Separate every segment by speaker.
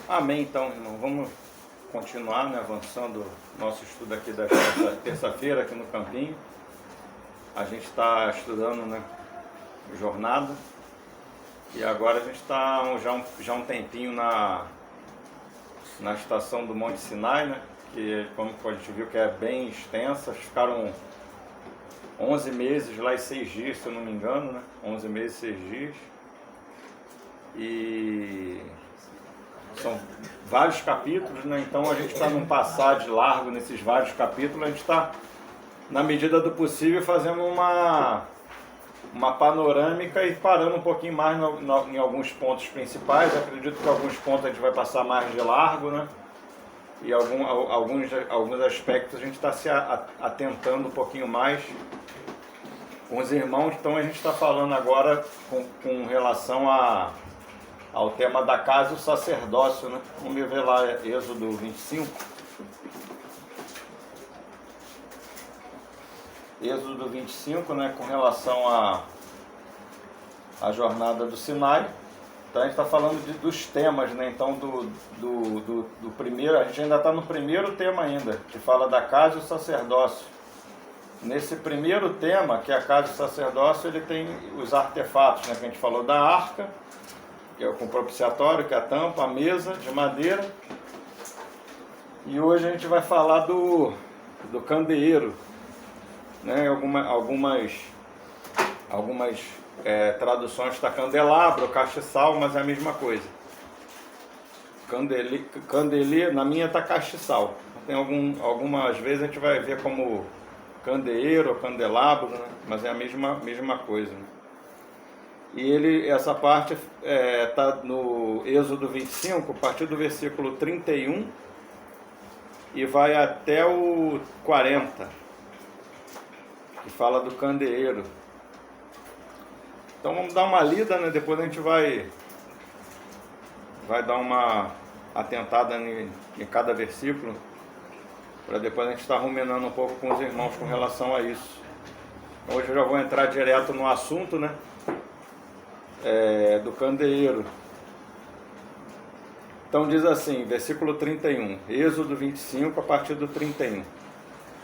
Speaker 1: Amém, então, irmão. Vamos continuar, né, avançando nosso estudo aqui da terça-feira aqui no Campinho. A gente está estudando, né, jornada, e agora a gente está já um tempinho na estação do Monte Sinai, né, que como a gente viu que é bem extensa. Ficaram 11 meses lá e 6 dias, se eu não me engano, né? 11 meses e 6 dias. E são vários capítulos, né? Então a gente está num passar de largo nesses vários capítulos. A gente está, na medida do possível, fazendo uma panorâmica e parando um pouquinho mais em alguns pontos principais. Acredito que alguns pontos a gente vai passar mais de largo, né? E alguns aspectos a gente está se atentando um pouquinho mais com os irmãos. Então a gente está falando agora com relação ao tema da casa e o sacerdócio, né? Vamos ver lá Êxodo 25. Êxodo 25, né? Com relação à jornada do Sinai. Então a gente está falando dos temas, né? Então do primeiro, a gente ainda está no primeiro tema ainda, que fala da casa e o sacerdócio. Nesse primeiro tema, que é a casa e o sacerdócio, ele tem os artefatos, né? Que a gente falou da arca, que é com o propiciatório, que é a tampa, a mesa de madeira. E hoje a gente vai falar do candeeiro, né? Algumas traduções está candelabro, castiçal, mas é a mesma coisa. Candeeiro, na minha está castiçal. Tem algumas vezes a gente vai ver como candeeiro ou candelabro, né? Mas é a mesma coisa, né? E essa parte está no Êxodo 25, a partir do versículo 31 e vai até o 40, que fala do candeeiro. Então vamos dar uma lida, né? Depois a gente vai dar uma atentada em cada versículo, para depois a gente estar ruminando um pouco com os irmãos com relação a isso. Então, hoje eu já vou entrar direto no assunto, né? Do candeeiro. Então diz assim, versículo 31, Êxodo 25, a partir do 31.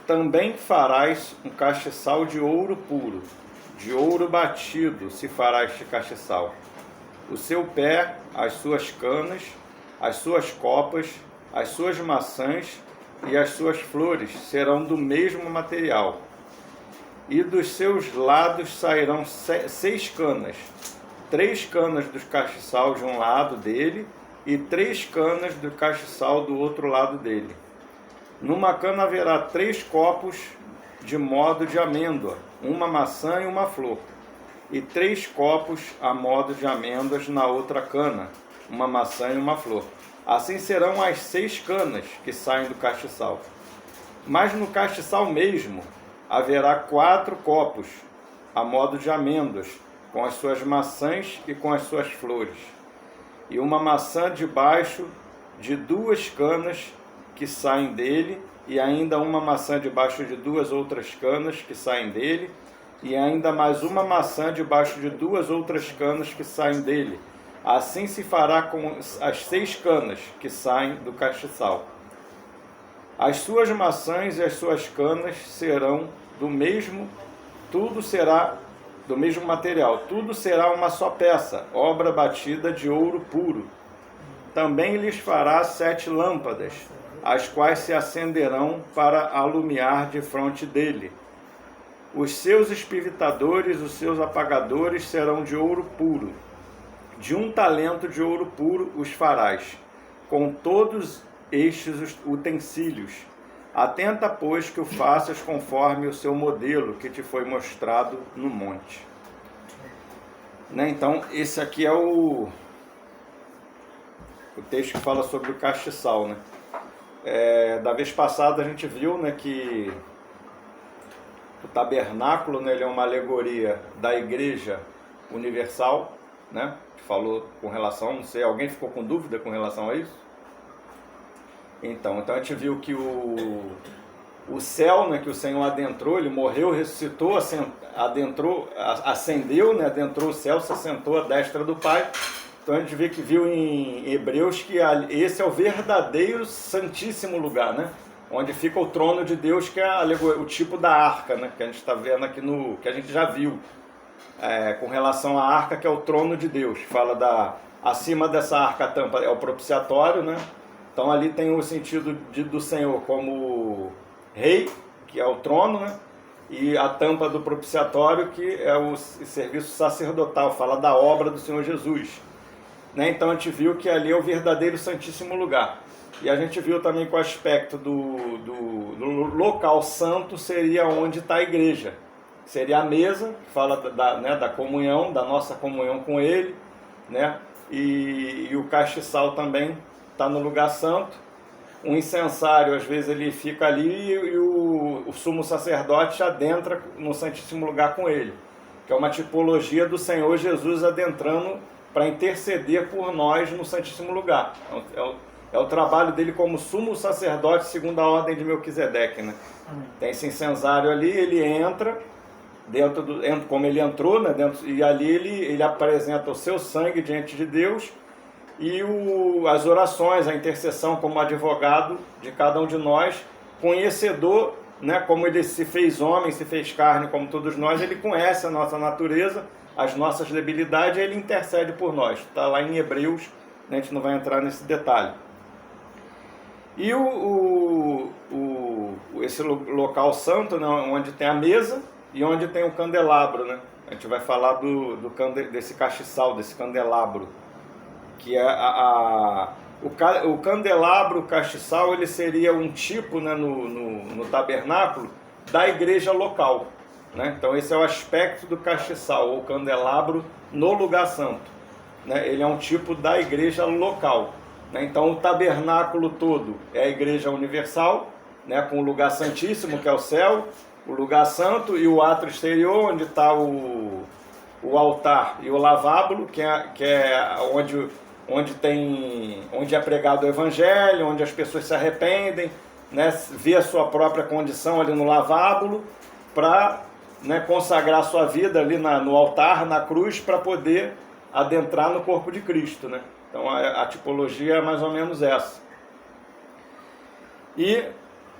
Speaker 1: Também farás um castiçal de ouro puro, de ouro batido se fará este castiçal. O seu pé, as suas canas, as suas copas, as suas maçãs e as suas flores serão do mesmo material. E dos seus lados sairão 6 canas, 3 canas do castiçal de um lado dele e 3 canas do castiçal do outro lado dele. Numa cana haverá 3 copos de modo de amêndoa, uma maçã e uma flor, e 3 copos a modo de amêndoas na outra cana, uma maçã e uma flor. Assim serão as 6 canas que saem do castiçal. Mas no castiçal mesmo haverá 4 copos a modo de amêndoas, com as suas maçãs e com as suas flores, e uma maçã debaixo de 2 canas que saem dele, e ainda uma maçã debaixo de 2 outras canas que saem dele, e ainda mais uma maçã debaixo de 2 outras canas que saem dele. Assim se fará com as 6 canas que saem do castiçal. As suas maçãs e as suas canas serão do mesmo, tudo será do mesmo material, tudo será uma só peça, obra batida de ouro puro. Também lhes fará 7 lâmpadas, as quais se acenderão para alumiar defronte dele. Os seus espivitadores, os seus apagadores serão de ouro puro. De 1 talento de ouro puro os farás, com todos estes utensílios. Atenta, pois, que o faças conforme o seu modelo que te foi mostrado no monte. Né? Então, esse aqui é o texto que fala sobre o castiçal, né? Da vez passada a gente viu, né, que o tabernáculo, né, ele é uma alegoria da igreja universal, né? Que falou com relação, não sei, alguém ficou com dúvida com relação a isso? Então a gente viu que o céu, né, que o Senhor adentrou, ele morreu, ressuscitou, ascendeu, né, adentrou o céu, se assentou à destra do Pai. Então a gente vê que viu em Hebreus que esse é o verdadeiro santíssimo lugar, né? Onde fica o trono de Deus, que é o tipo da arca, né? Que a gente está vendo aqui que a gente já viu com relação à arca, que é o trono de Deus. Fala acima dessa arca a tampa é o propiciatório, né? Então ali tem o sentido do Senhor como rei, que é o trono, né? E a tampa do propiciatório, que é o serviço sacerdotal, fala da obra do Senhor Jesus. Né? Então a gente viu que ali é o verdadeiro santíssimo lugar. E a gente viu também que o aspecto do local santo seria onde está a igreja. Seria a mesa, que fala da comunhão, da nossa comunhão com Ele, né? E o castiçal também está no lugar santo. O incensário, às vezes, ele fica ali e o sumo sacerdote adentra no Santíssimo Lugar com ele, que é uma tipologia do Senhor Jesus adentrando para interceder por nós no Santíssimo Lugar. É o trabalho dele como sumo sacerdote segundo a ordem de Melquisedeque, né? Tem esse incensário ali, ele entra, como ele entrou, né? E ali ele apresenta o seu sangue diante de Deus, e as orações, a intercessão como advogado de cada um de nós, conhecedor, né, como ele se fez homem, se fez carne como todos nós, ele conhece a nossa natureza, as nossas debilidades, e ele intercede por nós. Está lá em Hebreus, né, a gente não vai entrar nesse detalhe. E esse local santo, né, onde tem a mesa e onde tem o candelabro, né? A gente vai falar desse castiçal, desse candelabro, que é o candelabro, o castiçal, ele seria um tipo, né, no tabernáculo da igreja local, né? Então esse é o aspecto do castiçal, ou candelabro no lugar santo, né? Ele é um tipo da igreja local, né? Então o tabernáculo todo é a igreja universal, né, com o lugar santíssimo, que é o céu, o lugar santo, e o átrio exterior, onde está o altar e o lavabo, que é onde é pregado o evangelho, onde as pessoas se arrependem, né, vê a sua própria condição ali no lavabo, para, né, consagrar sua vida ali no altar, na cruz, para poder adentrar no corpo de Cristo, né? Então a tipologia é mais ou menos essa. E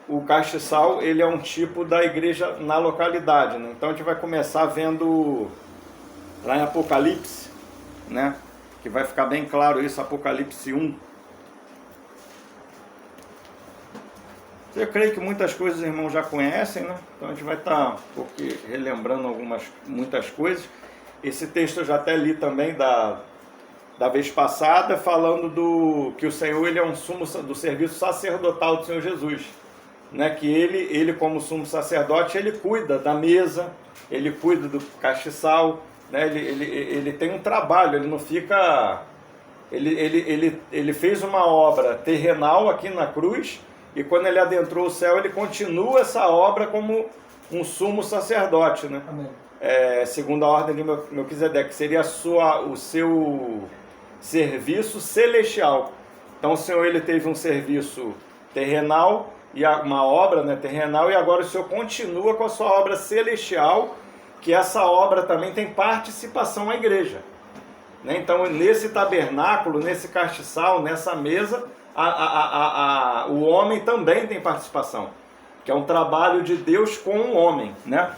Speaker 1: o castiçal, ele é um tipo da igreja na localidade, né? Então a gente vai começar vendo lá em Apocalipse, né, que vai ficar bem claro isso, Apocalipse 1. Eu creio que muitas coisas os irmãos já conhecem, né? Então a gente vai estar relembrando muitas coisas. Esse texto eu já até li também da vez passada, falando que o Senhor, ele é um sumo do serviço sacerdotal do Senhor Jesus, né? Que ele como sumo sacerdote, ele cuida da mesa, ele cuida do castiçal, né? Ele tem um trabalho, ele não fica... Ele fez uma obra terrenal aqui na cruz, e quando ele adentrou o céu, ele continua essa obra como um sumo sacerdote, né? Amém. Segundo a ordem de Melquisedeque, seria o seu serviço celestial. Então o Senhor, ele teve um serviço terrenal, e uma obra, né, terrenal, e agora o Senhor continua com a sua obra celestial, que essa obra também tem participação à igreja, né? Então nesse tabernáculo, nesse castiçal, nessa mesa, o homem também tem participação, que é um trabalho de Deus com o homem, né?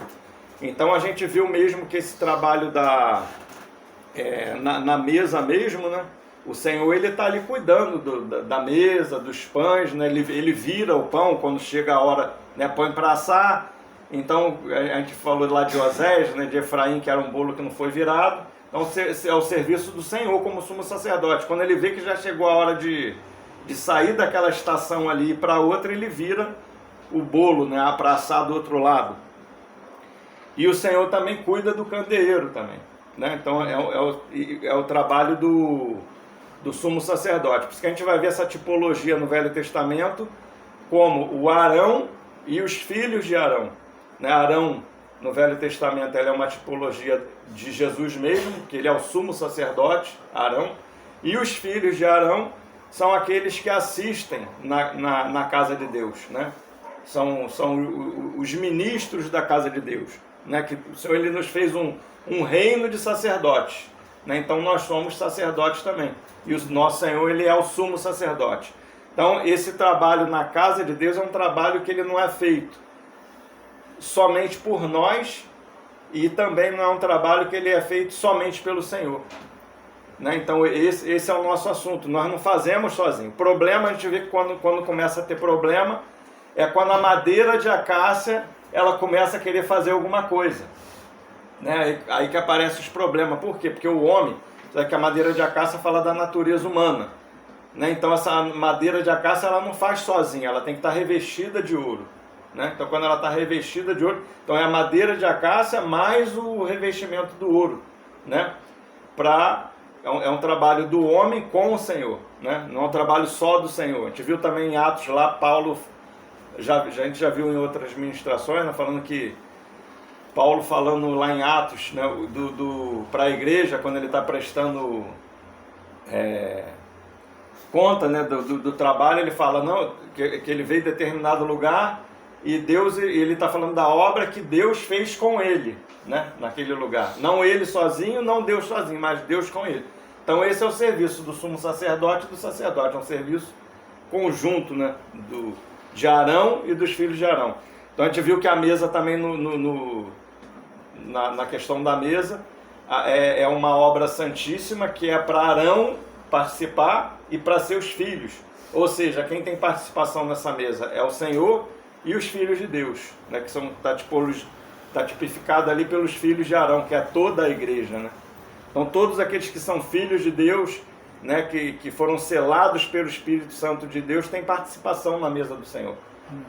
Speaker 1: Então a gente viu mesmo que esse trabalho na mesa mesmo, né? O Senhor, ele está ali cuidando da mesa, dos pães, né? Ele vira o pão quando chega a hora, né? Põe para assar. Então a gente falou lá de Osés, né? De Efraim, que era um bolo que não foi virado. Então é o serviço do Senhor como sumo sacerdote. Quando ele vê que já chegou a hora de sair daquela estação ali para outra, ele vira o bolo, né? Para assar do outro lado. E o Senhor também cuida do candeeiro também, né? Então é o trabalho do sumo sacerdote. Por isso que a gente vai ver essa tipologia no Velho Testamento, como o Arão e os filhos de Arão, né? Arão, no Velho Testamento, ele é uma tipologia de Jesus mesmo, que ele é o sumo sacerdote, Arão, e os filhos de Arão são aqueles que assistem na casa de Deus, né? São os ministros da casa de Deus, né? Que o Senhor, ele nos fez um reino de sacerdotes, né? Então nós somos sacerdotes também. E o nosso Senhor, ele é o sumo sacerdote. Então esse trabalho na casa de Deus é um trabalho que ele não é feito somente por nós, e também não é um trabalho que ele é feito somente pelo Senhor, né? Então esse é o nosso assunto. Nós não fazemos sozinhos. O problema, a gente vê que quando começa a ter problema, é quando a madeira de acácia ela começa a querer fazer alguma coisa, né? Aí que aparecem os problemas. Por quê? Porque o homem, sabe que a madeira de acácia fala da natureza humana, né? Então essa madeira de acácia ela não faz sozinha, ela tem que estar revestida de ouro, né? Então quando ela está revestida de ouro, então é a madeira de acácia mais o revestimento do ouro, né? É um trabalho do homem com o Senhor, né? Não é um trabalho só do Senhor. A gente viu também em Atos lá, Paulo, a gente já viu em outras ministrações, né, falando que Paulo falando lá em Atos, né, para a igreja, quando ele está prestando conta, né, do trabalho, ele fala não, que ele veio de determinado lugar e Deus, ele está falando da obra que Deus fez com ele, né, naquele lugar. Não ele sozinho, não Deus sozinho, mas Deus com ele. Então esse é o serviço do sumo sacerdote e do sacerdote, é um serviço conjunto, né, de Arão e dos filhos de Arão. Então a gente viu que a mesa também, na questão da mesa, é uma obra santíssima que é para Arão participar e para seus filhos. Ou seja, quem tem participação nessa mesa é o Senhor e os filhos de Deus, né, que está tipificado ali pelos filhos de Arão, que é toda a igreja, né? Então todos aqueles que são filhos de Deus, né, que foram selados pelo Espírito Santo de Deus, têm participação na mesa do Senhor,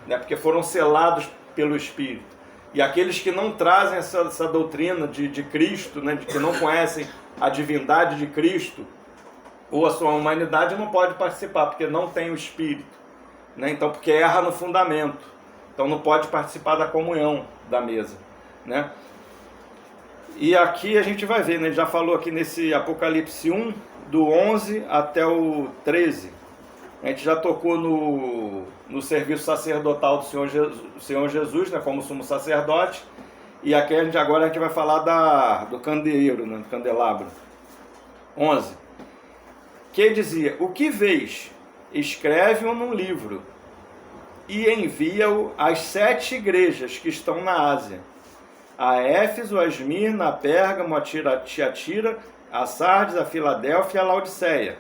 Speaker 1: né, porque foram selados pelo Espírito. E aqueles que não trazem essa doutrina de Cristo, né, de que não conhecem a divindade de Cristo ou a sua humanidade, não pode participar, porque não tem o Espírito, né, então, porque erra no fundamento, então não pode participar da comunhão da mesa, né. E aqui a gente vai ver, né, já falou aqui nesse Apocalipse 1, do 11 até o 13, a gente já tocou no serviço sacerdotal do Senhor Jesus, né, como sumo sacerdote, e aqui agora a gente vai falar do candeeiro, né, do candelabro. 11. Que dizia, o que vês? Escreve-o num livro e envia-o às 7 igrejas que estão na Ásia, a Éfeso, a Esmirna, a Pérgamo, a Tiatira, a Sardes, a Filadélfia e a Laodiceia.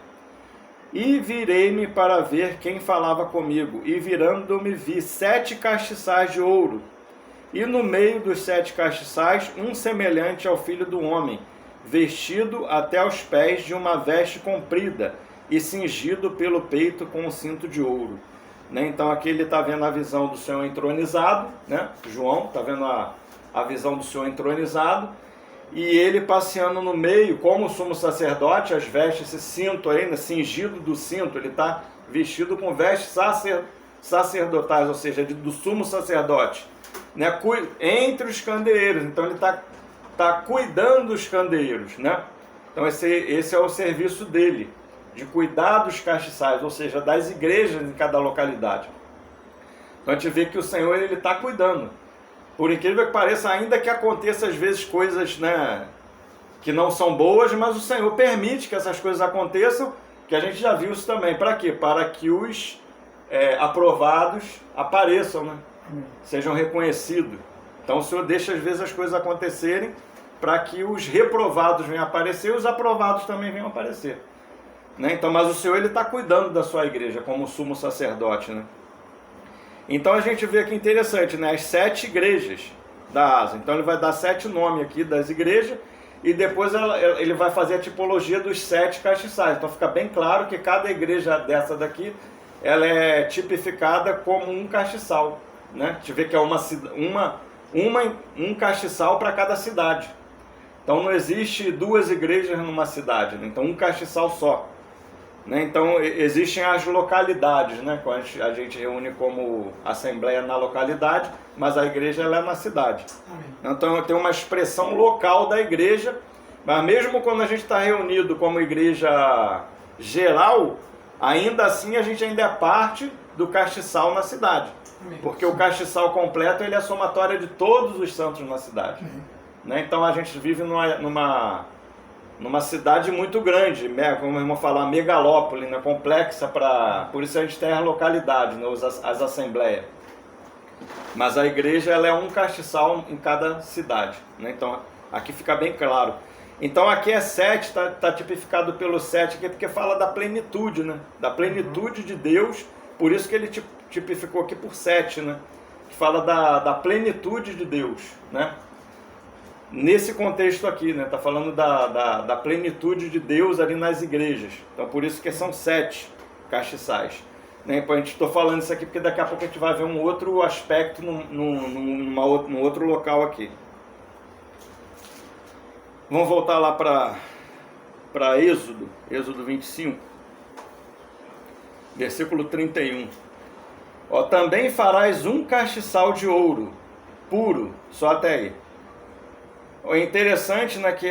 Speaker 1: E virei-me para ver quem falava comigo, e virando-me vi 7 castiçais de ouro, e no meio dos 7 castiçais um semelhante ao Filho do Homem, vestido até aos pés de uma veste comprida, e cingido pelo peito com um cinto de ouro. Né? Então aqui ele está vendo a visão do Senhor entronizado, né? João está vendo a visão do Senhor entronizado, e ele passeando no meio, como sumo sacerdote, as vestes, esse cinto aí, né, cingido do cinto, ele está vestido com vestes sacerdotais, ou seja, do sumo sacerdote, né, entre os candeeiros. Então ele está cuidando dos candeeiros, né? Então esse é o serviço dele, de cuidar dos castiçais, ou seja, das igrejas em cada localidade. Então a gente vê que o Senhor ele está cuidando. Por incrível que pareça, ainda que aconteça às vezes coisas, né, que não são boas, mas o Senhor permite que essas coisas aconteçam, que a gente já viu isso também. Para quê? Para que os aprovados apareçam, né? Sejam reconhecidos. Então o Senhor deixa às vezes as coisas acontecerem para que os reprovados venham aparecer e os aprovados também venham aparecer. Né? Então, mas o Senhor ele está cuidando da sua igreja como sumo sacerdote, né? Então a gente vê aqui interessante, né? As 7 igrejas da Ásia. Então ele vai dar 7 nomes aqui das igrejas e depois ele vai fazer a tipologia dos 7 castiçais. Então fica bem claro que cada igreja dessa daqui, ela é tipificada como um castiçal, né? A gente vê que é um castiçal para cada cidade. Então não existe 2 igrejas numa cidade, né? Então um castiçal só. Né? Então existem as localidades, né? A gente reúne como assembleia na localidade, mas a igreja ela é na cidade. Amém. Então tem uma expressão local da igreja, mas mesmo quando a gente está reunido como igreja geral, ainda assim a gente ainda é parte do castiçal na cidade. Amém. Porque o castiçal completo ele é a somatória de todos os santos na cidade. Né? Então a gente vive numa cidade muito grande, como vamos falar, megalópole, né, complexa, por isso a gente tem as localidades, né, as assembleias. Mas a igreja ela é um castiçal em cada cidade, né? Então aqui fica bem claro. Então aqui é 7, está tipificado pelo 7 aqui, porque fala da plenitude, né? Da plenitude de Deus, por isso que ele tipificou aqui por 7, né? Que fala da plenitude de Deus, né? Nesse contexto aqui, né? Está falando da plenitude de Deus ali nas igrejas. Então por isso que são 7 castiçais. Né? A gente estou falando isso aqui porque daqui a pouco a gente vai ver um outro aspecto num outro local aqui. Vamos voltar lá para Êxodo 25, versículo 31. Ó, também farás um castiçal de ouro puro, só até aí. O interessante, né, que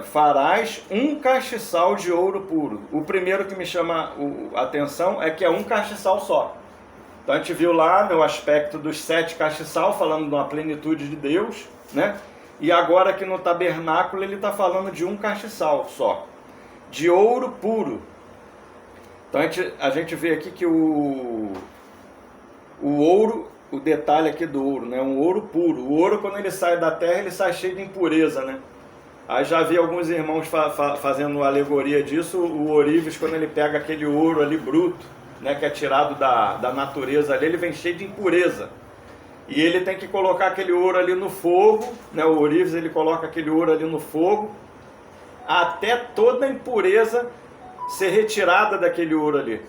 Speaker 1: farás um castiçal de ouro puro. O primeiro que me chama a atenção é que é um castiçal só. Então a gente viu lá no aspecto dos 7 castiçal, falando de uma plenitude de Deus, né? E agora aqui no tabernáculo ele está falando de um castiçal só, de ouro puro. Então a gente vê aqui que o ouro, o detalhe aqui do ouro, né? Um ouro puro. O ouro, quando ele sai da terra, ele sai cheio de impureza, né? Aí já vi alguns irmãos fazendo alegoria disso. O ourives, quando ele pega aquele ouro ali bruto, né? Que é tirado da natureza ali, ele vem cheio de impureza. E ele tem que colocar aquele ouro ali no fogo, né? O ourives, ele coloca aquele ouro ali no fogo, até toda a impureza ser retirada daquele ouro ali.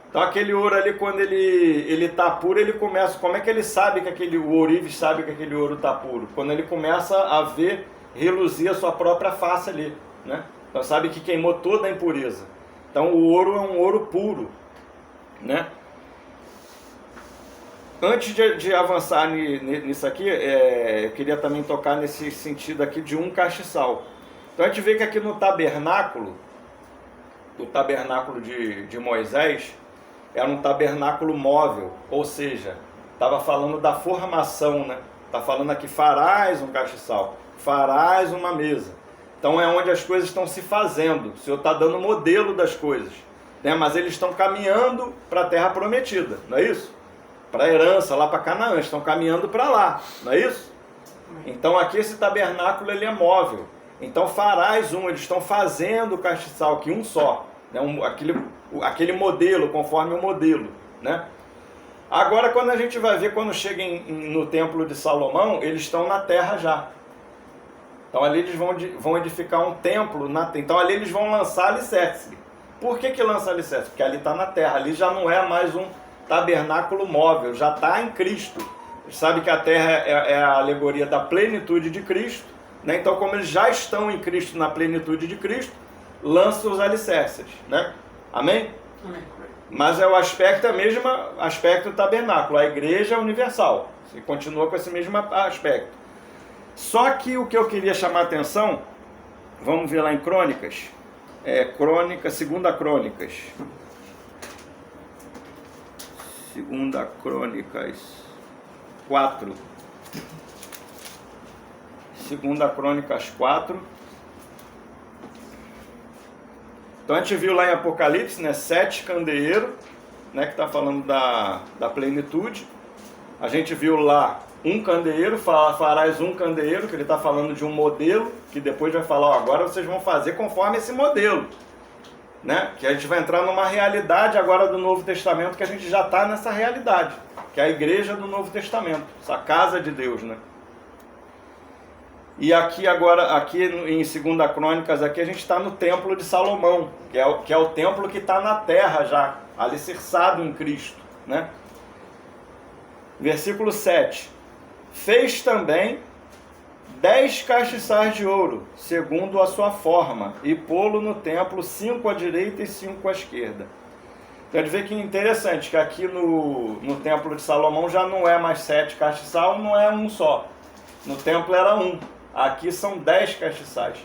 Speaker 1: Então aquele ouro ali, quando ele está puro, ele começa... Como é que ele sabe que o ourives sabe que aquele ouro está puro? Quando ele começa a ver, reluzir a sua própria face ali, né? Então sabe que queimou toda a impureza. Então o ouro é um ouro puro, né? Antes de avançar nisso aqui, eu queria também tocar nesse sentido aqui de um castiçal. Então a gente vê que aqui no tabernáculo, o tabernáculo de Moisés, era um tabernáculo móvel, ou seja, estava falando da formação, né? Está falando aqui, farás um castiçal, farás uma mesa. Então é onde as coisas estão se fazendo, o Senhor está dando modelo das coisas, né? Mas eles estão caminhando para a terra prometida, não é isso? Para a herança, lá para Canaã, estão caminhando para lá, não é isso? Então aqui esse tabernáculo ele é móvel. Então farás um, eles estão fazendo o castiçal aqui, um só, né? Aquele modelo, conforme o modelo, né? Agora quando a gente vai ver, quando chega no templo de Salomão, eles estão na terra já. Então ali eles vão edificar um templo, então ali eles vão lançar alicerce. Por que lança alicerce? Porque ali está na terra, ali já não é mais um tabernáculo móvel, já está em Cristo. Sabe que a terra é a alegoria da plenitude de Cristo, né? Então como eles já estão em Cristo, na plenitude de Cristo, lançam os alicerces, né? Amém? Amém. Mas é o aspecto, é o mesmo aspecto do tabernáculo, a igreja é universal, você continua com esse mesmo aspecto. Só que o que eu queria chamar a atenção, vamos ver lá em Crônicas, Segunda Crônicas 4. Segunda Crônicas 4. Então a gente viu lá em Apocalipse, né, 7 candeeiros, né, que está falando da plenitude. A gente viu lá um candeeiro, farás um candeeiro, que ele está falando de um modelo, que depois vai falar, agora vocês vão fazer conforme esse modelo. Né? Que a gente vai entrar numa realidade agora do Novo Testamento, que a gente já está nessa realidade, que é a igreja do Novo Testamento, essa casa de Deus, né? E aqui agora, aqui em 2 Crônicas, aqui a gente está no templo de Salomão, que é o templo que está na terra já, alicerçado em Cristo, né? Versículo 7. Fez também 10 castiçais de ouro, segundo a sua forma, e pô-lo no templo, 5 à direita e 5 à esquerda. Então, a gente vê que é interessante, que aqui no templo de Salomão já não é mais 7 castiçal, não é um só. No templo era um, aqui são 10 castiçais.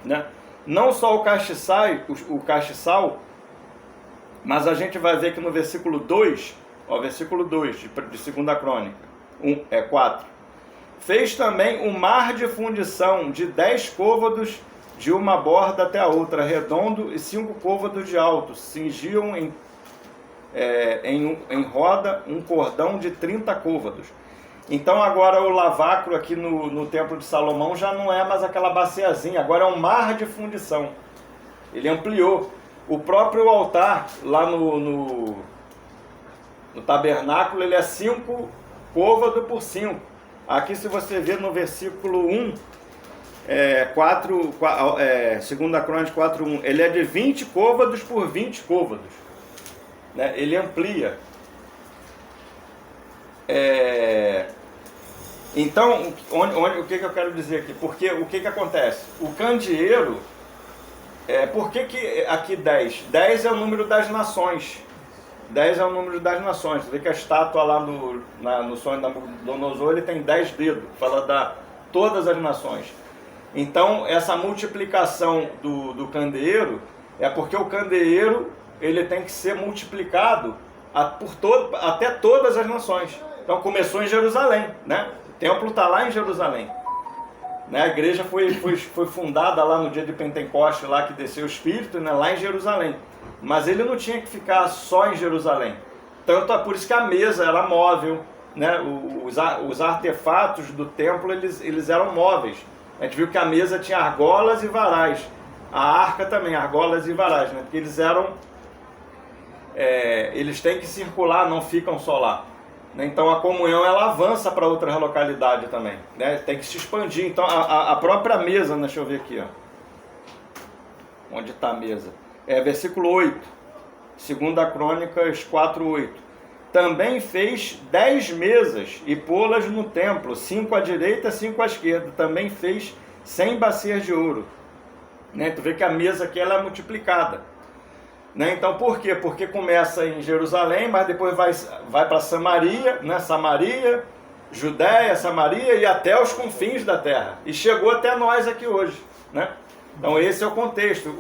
Speaker 1: Né? Não só o castiçal, mas a gente vai ver que no versículo 2, versículo 2 de 2 Crônica, 4. Fez também um mar de fundição de 10 côvados de uma borda até a outra, redondo, e 5 côvados de alto. Cingiam em roda um cordão de 30 côvados. Então agora o lavacro aqui no Templo de Salomão já não é mais aquela baciazinha, agora é um mar de fundição. Ele ampliou. O próprio altar lá no tabernáculo, ele é 5 côvados por 5. Aqui, se você ver no versículo 1, 2 Crônicas 4:1, ele é de 20 côvados por 20 côvados, né? Ele amplia. Então, o que eu quero dizer aqui? Porque o que acontece? O candeeiro, por que aqui 10? 10 é o número das nações. 10 é o número das nações. Você vê que a estátua lá no sonho da Nabucodonosor, ele tem 10 dedos, fala da todas as nações. Então, essa multiplicação do candeeiro é porque o candeeiro ele tem que ser multiplicado até todas as nações. Então, começou em Jerusalém, né? O templo está lá em Jerusalém. Né? A igreja foi fundada lá no dia de Pentecoste, lá que desceu o Espírito, né? Lá em Jerusalém. Mas ele não tinha que ficar só em Jerusalém. Tanto é por isso que a mesa era móvel, né? Os artefatos do templo eles eram móveis. A gente viu que a mesa tinha argolas e varais. A arca também, argolas e varais, né? Porque eles têm que circular, não ficam só lá. Então a comunhão ela avança para outras localidades também, né? Tem que se expandir. Então a própria mesa, deixa eu ver aqui, ó. Onde está a mesa? Versículo 8, 2 Crônicas 4:8. Também fez 10 mesas e pô-las no templo, 5 à direita, 5 à esquerda. Também fez 100 bacias de ouro. Né? Tu vê que a mesa aqui ela é multiplicada. Né? Então por quê? Porque começa em Jerusalém, mas depois vai para Samaria, né? Samaria, Judéia, Samaria e até os confins da terra. E chegou até nós aqui hoje. Né? Então esse é o contexto.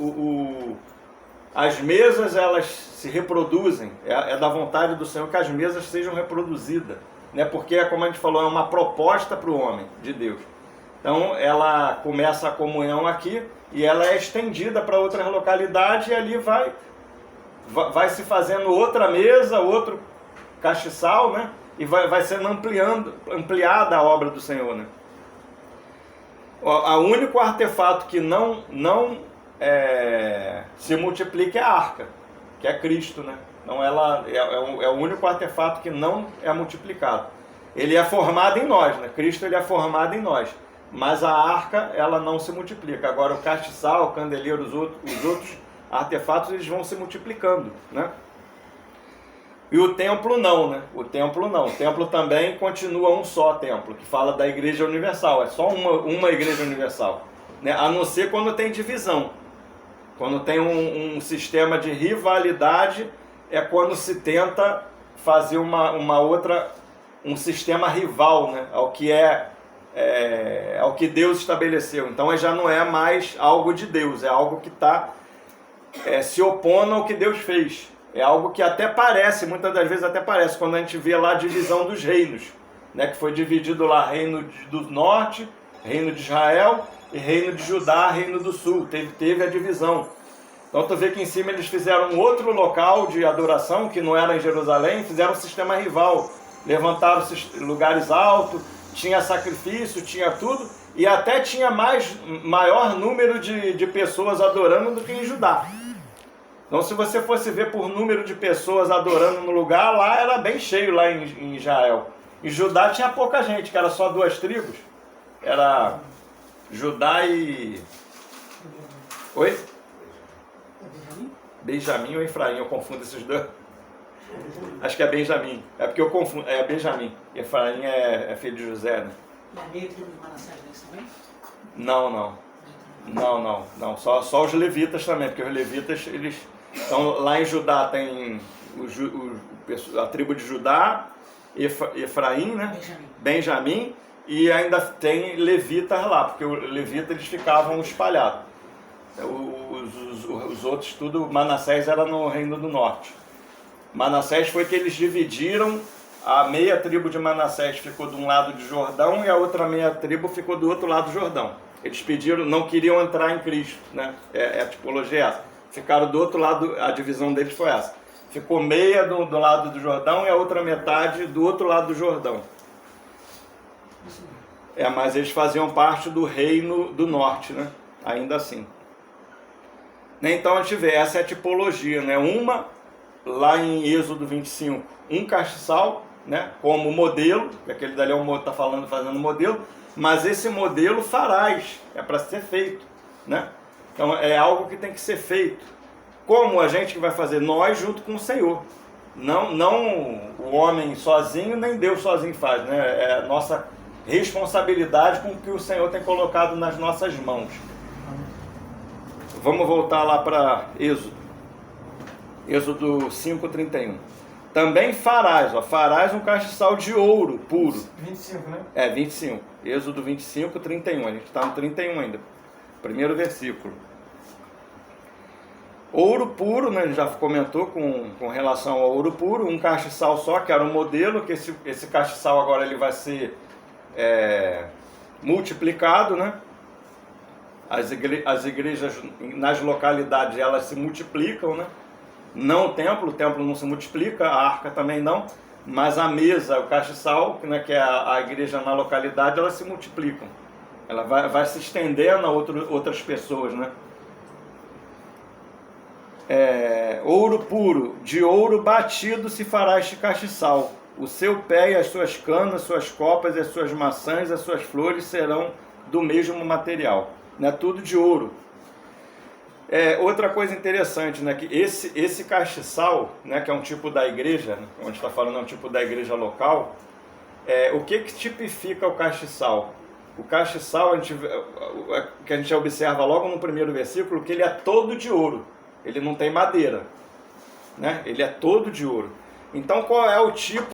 Speaker 1: As mesas elas se reproduzem, é da vontade do Senhor que as mesas sejam reproduzidas. Né? Porque, como a gente falou, é uma proposta para o homem de Deus. Então ela começa a comunhão aqui e ela é estendida para outras localidades e ali vai se fazendo outra mesa, outro castiçal, né? E vai sendo ampliada a obra do Senhor, né? O único artefato que não se multiplica é a arca, que é Cristo, né? Então ela é o único artefato que não é multiplicado. Ele é formado em nós, né? Cristo ele é formado em nós, mas a arca ela não se multiplica. Agora o castiçal, o candeeiro, os outros artefatos eles vão se multiplicando, né? E o templo não, né? O templo não. O templo também continua um só templo, que fala da igreja universal. É só uma igreja universal, né? A não ser quando tem divisão. Quando tem um sistema de rivalidade, é quando se tenta fazer um sistema rival, né? ao que Deus estabeleceu. Então já não é mais algo de Deus, é algo que está se opondo ao que Deus fez. É algo que até parece, muitas das vezes até parece, quando a gente vê lá a divisão dos reinos, né? Que foi dividido lá reino do norte, reino de Israel, e reino de Judá, reino do sul. Teve a divisão. Então tu vê que em cima eles fizeram um outro local de adoração, que não era em Jerusalém, fizeram um sistema rival. Levantaram lugares altos, tinha sacrifício, tinha tudo, e até tinha maior número de pessoas adorando do que em Judá. Então se você fosse ver por número de pessoas adorando no lugar, lá era bem cheio lá em Israel. Em Judá tinha pouca gente, que era só 2 tribos. Era Judá e... Oi? Benjamim ou Efraim, eu confundo esses dois. Acho que é Benjamim. É porque eu confundo. É Benjamim. Efraim é filho de José, né?
Speaker 2: E a meia tribo de Manassés também?
Speaker 1: Não. Só os levitas também, porque os levitas, eles... Então, lá em Judá tem a tribo de Judá, Efraim, né? Benjamim, e ainda tem levitas lá, porque os levitas eles ficavam espalhados. Os outros tudo, Manassés era no Reino do Norte. Manassés foi que eles dividiram, a meia tribo de Manassés ficou de um lado de Jordão e a outra meia tribo ficou do outro lado do Jordão. Eles pediram, não queriam entrar em Cristo, né? A tipologia é essa. Ficaram do outro lado, a divisão deles foi essa. Ficou meia do lado do Jordão e a outra metade do outro lado do Jordão. Mas eles faziam parte do reino do norte, né? Ainda assim. Então a gente vê, essa é a tipologia, né? Uma, lá em Êxodo 25, um castiçal, né? Como modelo, que aquele dali está falando, fazendo modelo, mas esse modelo farás, é para ser feito, né? Então é algo que tem que ser feito. Como a gente que vai fazer? Nós junto com o Senhor. Não o homem sozinho, nem Deus sozinho faz, né? É a nossa responsabilidade com o que o Senhor tem colocado nas nossas mãos. Vamos voltar lá para Êxodo. Êxodo 5:31. Também farás um castiçal de ouro puro.
Speaker 3: 25, né?
Speaker 1: 25. Êxodo 25:31. A gente está no 31 ainda. Primeiro versículo. Ouro puro, né, a gente já comentou com relação ao ouro puro, um castiçal só, que era um modelo, que esse castiçal agora ele vai ser multiplicado, né? As igrejas nas localidades elas se multiplicam, né? Não o templo não se multiplica, a arca também não, mas a mesa, o castiçal, né, que é a igreja na localidade, elas se multiplicam. Ela vai se estendendo a outras pessoas, né? Ouro puro, de ouro batido se fará este castiçal. O seu pé e as suas canas, suas copas, as suas maçãs, as suas flores serão do mesmo material, né? Tudo de ouro. Outra coisa interessante, né, que esse castiçal, né, que é um tipo da igreja, onde está falando é um tipo da igreja local, o que tipifica o castiçal? O castiçal, que a gente observa logo no primeiro versículo, que ele é todo de ouro. Ele não tem madeira, né? Ele é todo de ouro. Então qual é o tipo